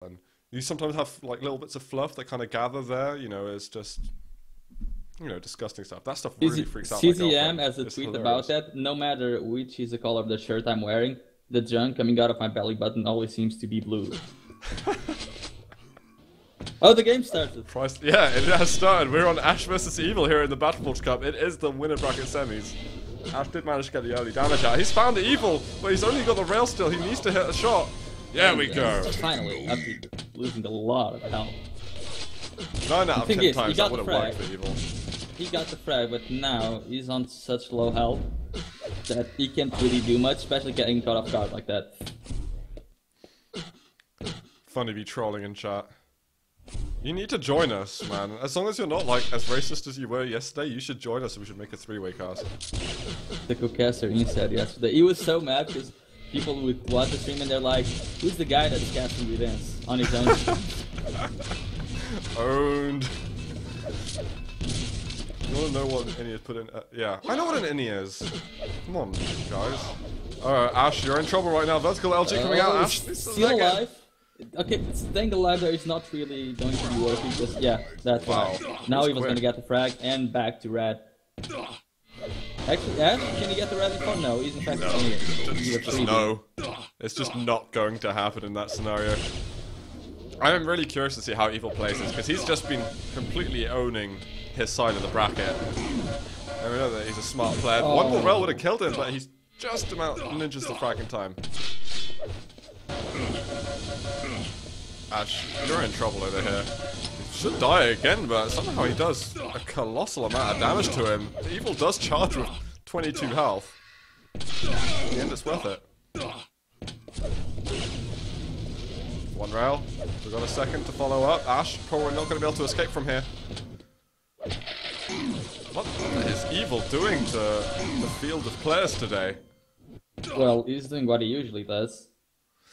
And you sometimes have like little bits of fluff that kind of gather there. You know, it's just disgusting stuff. That stuff really freaks out my CZM girlfriend. has a It's tweet hilarious. about that. No matter which is the color of the shirt I'm wearing, the junk coming out of my belly button always seems to be blue. Oh, the game started. Yeah, it has started. We're on Ash versus Evil here in the Battleforged Cup. It is the winner bracket semis. Ash did manage to get the early damage out. He's found the Evil, but he's only got the rail still. He needs to hit a shot. There we go. Finally, after losing a lot of health. 9 out of 10 times that got would the have worked frag. for Evil. He got the frag, but now he's on such low health that he can't really do much, especially getting caught off guard like that. Funny be trolling in chat. You need to join us, man. As long as you're not like as racist as you were yesterday, you should join us and we should make a 3-way cast. The co-caster he said yesterday. He was so mad because people would watch the stream and they're like, who's the guy that's casting this on his own stream? Owned. You wanna know what an innie is put in? Yeah, I know what an innie is. Come on, guys. Alright, Ash, you're in trouble right now. Vertical LG coming out, Ash. Still alive. Okay, staying alive there is not really going to be working because, yeah, that's why. Now he was going to get the frag and back to red. Actually, Ash, can he get the red before? No, he's in fact Just no. It's just not going to happen in that scenario. I am really curious to see how Evil plays this because he's just been completely owning his side of the bracket. And we know that he's a smart player. Oh. One more rail would have killed him, but he's just about ninjas the frag in time. Ash, you're in trouble over here. He should die again, but somehow he does a colossal amount of damage to him. The Evil does charge with 22 health. In the end, it's worth it. One rail. We've got a second to follow up. Ash, probably not going to be able to escape from here. What is Evil doing to the field of players today? Well, he's doing what he usually does.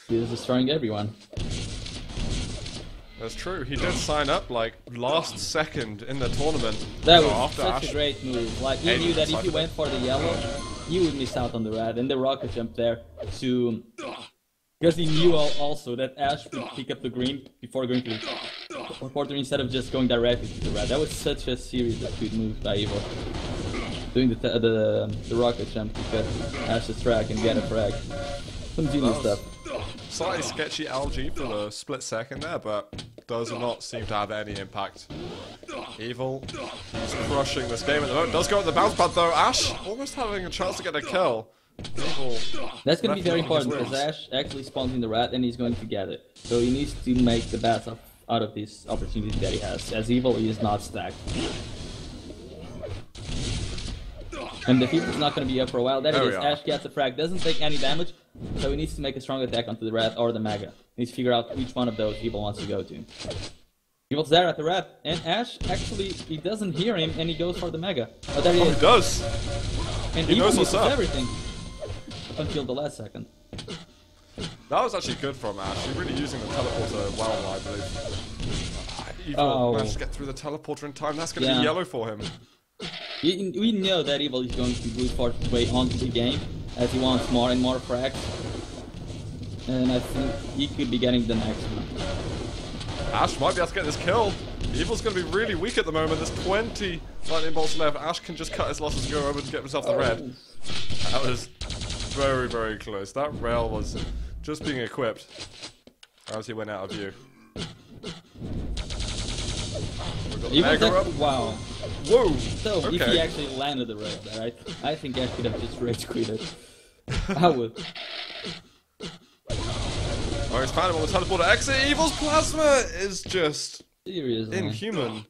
He's destroying everyone. That's true. He did sign up like last second in the tournament. That So was after such Ash, a great move. Like, he knew that if he went for the yellow, he would miss out on the red. And the rocket jump there to... Because he knew also that Ash would pick up the green before going to the quarter instead of just going directly to the red. That was such a series of good moves by Evil. Doing the rocket jump to get Ash's frag and get a frag. Some genius stuff. Slightly sketchy LG for the split second there, but does not seem to have any impact. Evil, he's crushing this game at the moment. Does go at the bounce pad though. Ash almost having a chance to get a kill. Evil. That's going to be very important left because Ash actually spawns in the red and he's going to get it. So he needs to make the best out of this opportunity that he has. As Evil, he is not stacked. And the field is not going to be up for a while. There it is. Ash gets a frag, doesn't take any damage, so he needs to make a strong attack onto the red or the mega. He needs to figure out which one of those Evil wants to go to. Evil's there at the red, and Ash actually, he doesn't hear him and he goes for the mega. Oh, there he is. He does. And He knows what's up. Everything until the last second. That was actually good from Ash. He's really using the teleporter well, I believe. Evil managed to get through the teleporter in time. That's going to be yellow for him. We know that Evil is going to brute force his way onto the game as he wants more and more frags. And I think he could be getting the next one. Ash might be able to get this kill. Evil's going to be really weak at the moment. There's 20 lightning bolts left. Ash can just cut his losses and go over and get himself the red. That was very, very close. That rail was just being equipped as he went out of view. Wow. Whoa! So, if he actually landed the rail there, I think Ash could have just rage quitted. I would. Oh, he's found him on the teleporter exit. Evil's plasma is just inhuman.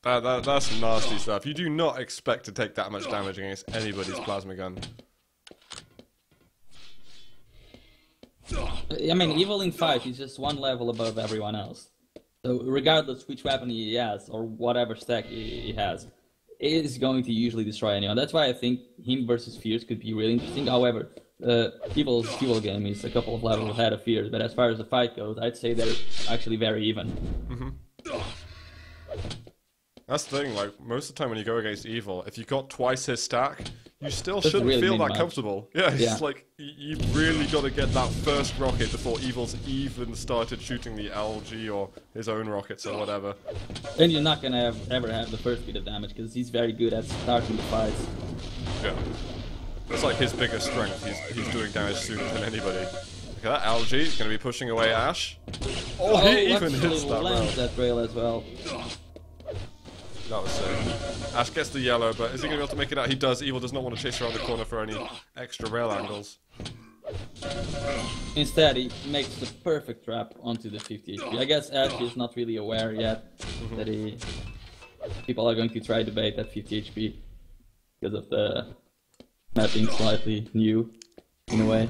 That's nasty stuff. You do not expect to take that much damage against anybody's plasma gun. I mean, Evil in 5 is just one level above everyone else. So regardless which weapon he has, or whatever stack he has, it is going to usually destroy anyone. That's why I think him versus Fierce could be really interesting. However, Evil's dual game is a couple of levels ahead of Fierce, but as far as the fight goes, I'd say they're actually very even. That's the thing, like, most of the time when you go against Evil, if you got twice his stack, you still Doesn't shouldn't really feel mean that much. comfortable. Yeah, it's Yeah. like, you've really got to get that first rocket before Evil's even started shooting the LG or his own rockets or whatever. And you're not gonna ever have the first bit of damage, because he's very good at starting the fights. Yeah. It's like his biggest strength, he's doing damage sooner than anybody. Look at that, LG, is going to be pushing away Ash. Oh, he even hits that lands rail. that rail as well. That was sick. Ash gets the yellow, but is he going to be able to make it out? He does. Evil does not want to chase around the corner for any extra rail angles. Instead, he makes the perfect trap onto the 50 HP. I guess Ash is not really aware yet that people are going to try to bait at 50 HP because of the map being slightly new in a way.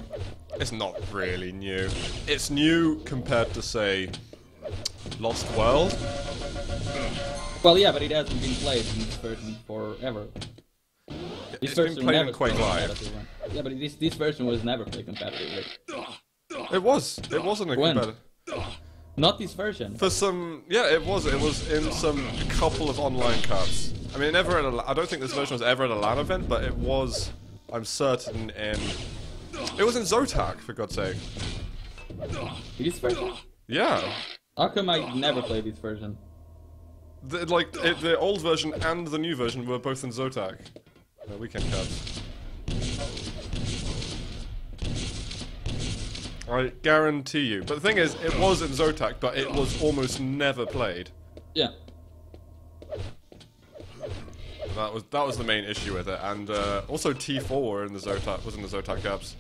It's not really new. It's new compared to, say, Lost World. Well, yeah, but it hasn't been played in this version forever. It's been played in Quake Live. Yeah, but this version was never played competitively. It was. It wasn't a When? competitive. Not this version. For some, yeah, it was. It was in a couple of online cups. I mean, never at a. I don't think this version was ever at a LAN event, but it was. I'm certain in. It was in Zotac, for God's sake. This version? Yeah. How come I never played this version? The old version and the new version were both in Zotac. Weekend cups. I guarantee you. But the thing is, it was in Zotac, but it was almost never played. Yeah. That was the main issue with it, and also T4 were in the Zotac was in the Zotac cups,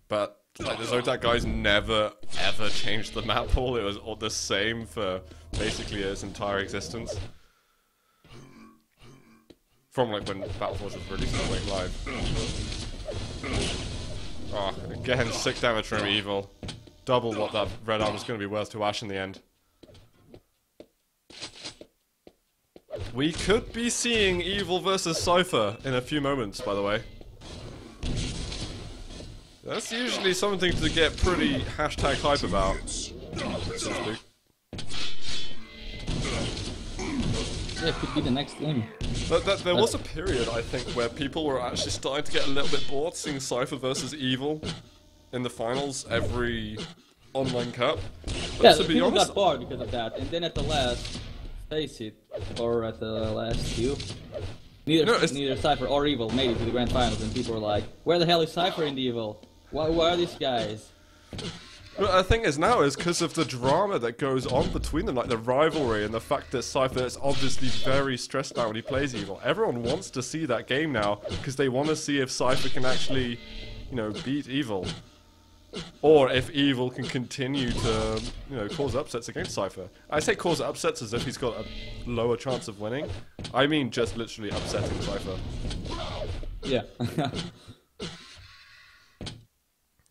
but like the Zotac guys never ever changed the map pool. It was all the same for basically its entire existence. From like when Battleforged was released on Quake Live. Oh, again, sick damage from Evil. Double what that red arm is going to be worth to Ash in the end. We could be seeing Evil versus Cypher in a few moments, by the way. That's usually something to get pretty hashtag hype about, so to speak. Yeah, it could be the next thing. There was a period, I think, where people were actually starting to get a little bit bored seeing Cypher versus Evil in the finals every online cup. But Yeah, to be people honest, got bored because of that, and then at the last, face it, or at the last few, neither Cypher or Evil made it to the grand finals, and people were like, "Where the hell is Cypher and Evil? Why are these guys?" But the thing is now is because of the drama that goes on between them, like the rivalry and the fact that Cypher is obviously very stressed out when he plays Evil. Everyone wants to see that game now because they want to see if Cypher can actually, you know, beat Evil. Or if Evil can continue to, you know, cause upsets against Cypher. I say cause upsets as if he's got a lower chance of winning. I mean just literally upsetting Cypher. Yeah.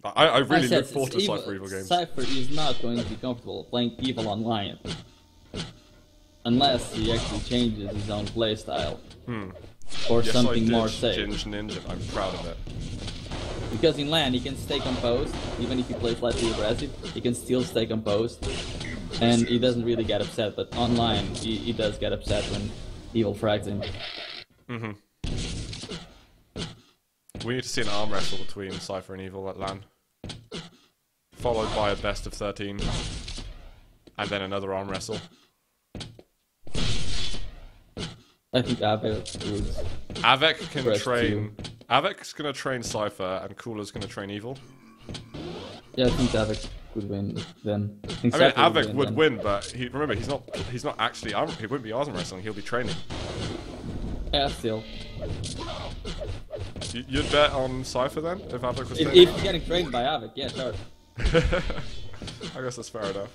I really look forward to Cypher Evil games. Cypher is not going to be comfortable playing Evil online. Unless he actually changes his own playstyle. Or Yes, something more safe. Ginge Ninja, I'm proud of it. Because in LAN he can stay composed, even if he plays slightly aggressive, he can still stay composed. And he doesn't really get upset, but online he does get upset when Evil frags him. We need to see an arm wrestle between Cypher and Evil at LAN. Followed by a best of 13. And then another arm wrestle. I think Avek would. Avek can Press train... Avek's gonna train Cypher and Cooler's gonna train Evil. Yeah, I think Avek could win then. I mean, Avek would win, but remember, he's not actually he wouldn't be arm wrestling, he'll be training. Yeah, still. You'd bet on Cypher then, if Avek was If training? he's getting trained by Avek, yeah, sure. I guess that's fair enough.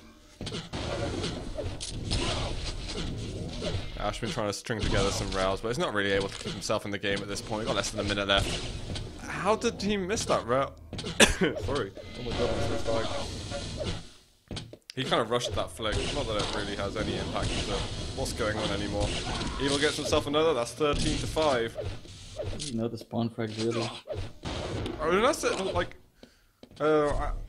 Ash been trying to string together some rails, but he's not really able to keep himself in the game at this point. We've got less than a minute left. How did he miss that rail? Sorry. Oh my god, I'm so dying. He kind of rushed that flick. Not that it really has any impact into what's going on anymore. Evil gets himself another. That's 13-5. You know the spawn frags really. I mean, that's it. Like,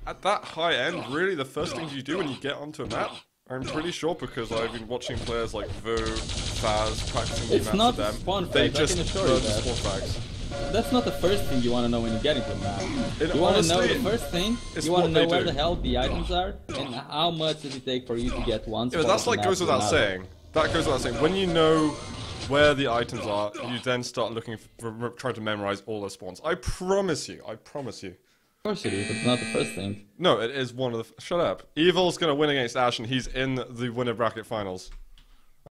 at that high end, really, the first things you do when you get onto a map I'm pretty sure because I've been watching players like Vo, Faz practicing the It's maps not with them. spawn They facts, I just can assure learn you the that. spawn facts. That's not the first thing you want to know when you get into a map. You want to know honestly, the first thing, it's you want to what know they where do. the hell the items are, and how much does it take for you to get one Yeah, spot but that's on the like map goes to without another. saying. That goes without saying. When you know where the items are, you then start looking for trying to memorize all the spawns. I promise you. I promise you. Of course it is, but it's not the first thing. No, it is one of the. Shut up. Evil's gonna win against Ash, and he's in the winner bracket finals.